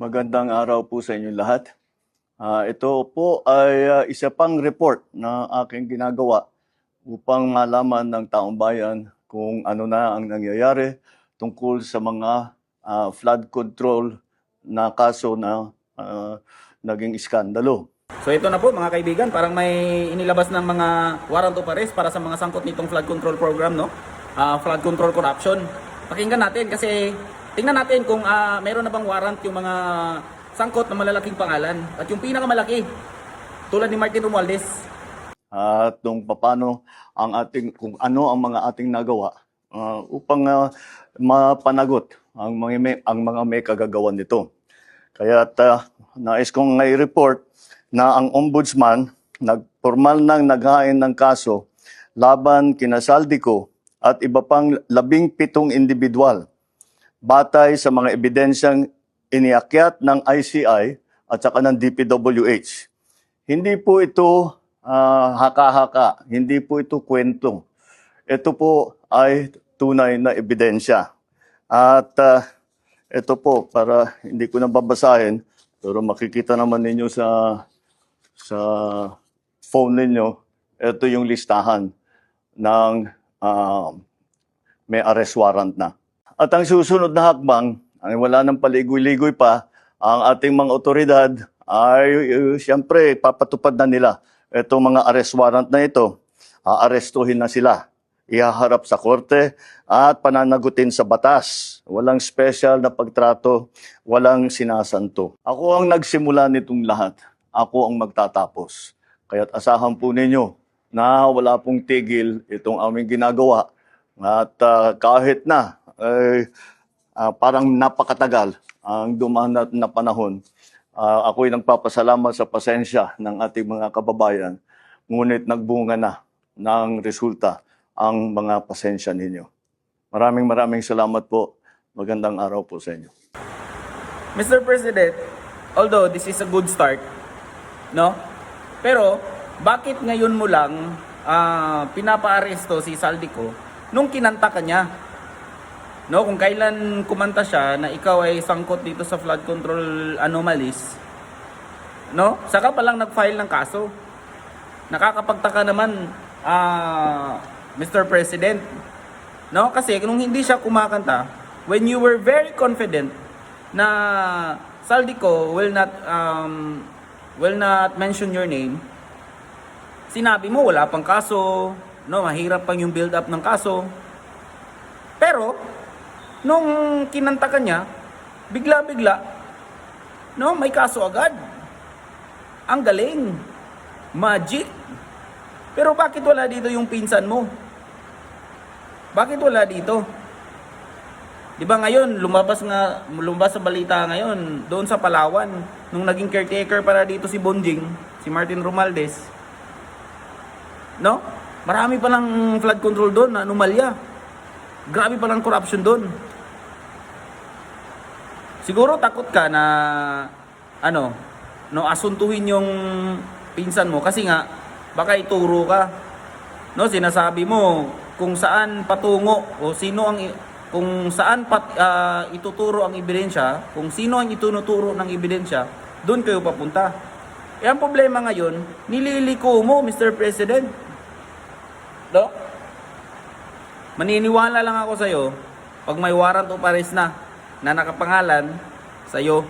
Magandang araw po sa inyo lahat. Ito po ay isa pang report na aking ginagawa upang malaman ng taong bayan kung ano na ang nangyayari tungkol sa mga flood control na kaso na naging iskandalo. So ito na po mga kaibigan, parang may inilabas ng mga warrant of arrest para sa mga sangkot nitong flood control program, no? Flood control corruption. Pakinggan natin kasi tingnan natin kung meron na bang warrant yung mga sangkot na malalaking pangalan at yung pinakamalaki tulad ni Martin Romualdez. At kung ano ang mga ating nagawa upang mapanagot ang mga may kagagawan nito. Kaya nais kong i-report na ang ombudsman nagpormal nang naghain ng kaso laban kina Saldico at iba pang 17 individual batay sa mga ebidensyang iniakyat ng ICI at saka ng DPWH. Hindi po ito haka-haka, hindi po ito kwento. Ito po ay tunay na ebidensya. At ito po, para hindi ko na babasahin, pero makikita naman ninyo sa phone ninyo, ito yung listahan ng may arrest warrant na. At ang susunod na hakbang, ay wala nang paligoy-ligoy pa, ang ating mga otoridad ay siyempre papatupad na nila itong mga arrest warrant na ito. Aarestuhin na sila, ihaharap sa korte at pananagutin sa batas. Walang special na pagtrato, walang sinasanto. Ako ang nagsimula nitong lahat. Ako ang magtatapos. Kaya't asahan po ninyo na wala pong tigil itong aming ginagawa. At kahit na parang napakatagal ang dumaan na panahon, ako'y nagpapasalamat sa pasensya ng ating mga kababayan. Ngunit nagbunga na ng resulta ang mga pasensya ninyo. Maraming salamat po. Magandang araw po sa inyo. Mr. President, although this is a good start, no? Pero bakit ngayon mo lang pinapa-aresto si Saldico nung kinanta ka niya? No, kung kailan kumanta siya na ikaw ay sangkot dito sa flood control anomalies, no? Saka pa lang nag-file ng kaso. Nakakapagtaka naman, Mr. President, no? Kasi nung hindi siya kumakanta, when you were very confident na Saldico will not mention your name, sinabi mo wala pang kaso, no? Mahirap pang yung build up ng kaso. Pero nung kinanta ka niya, bigla-bigla, no, may kaso agad. Ang galing. Magic. Pero bakit wala dito yung pinsan mo? Bakit wala dito? Di ba ngayon, lumabas sa balita ngayon, doon sa Palawan, nung naging caretaker para dito si Bonjing, si Martin Romualdez. No? Marami pa ng flood control doon na anomalya. Grabe pa ng corruption doon. Siguro takot ka na asuntuhin yung pinsan mo kasi nga baka ituro ka. No, sinasabi mo kung saan patungo o kung saan ituturo ang ebidensya, kung sino ang itunuturo ng ebidensya, doon kayo papunta. Ang problema ngayon, nililiko mo, Mr. President. No? Maniniwala lang ako sa'yo pag may warrant of arrest na nakapangalan sa'yo.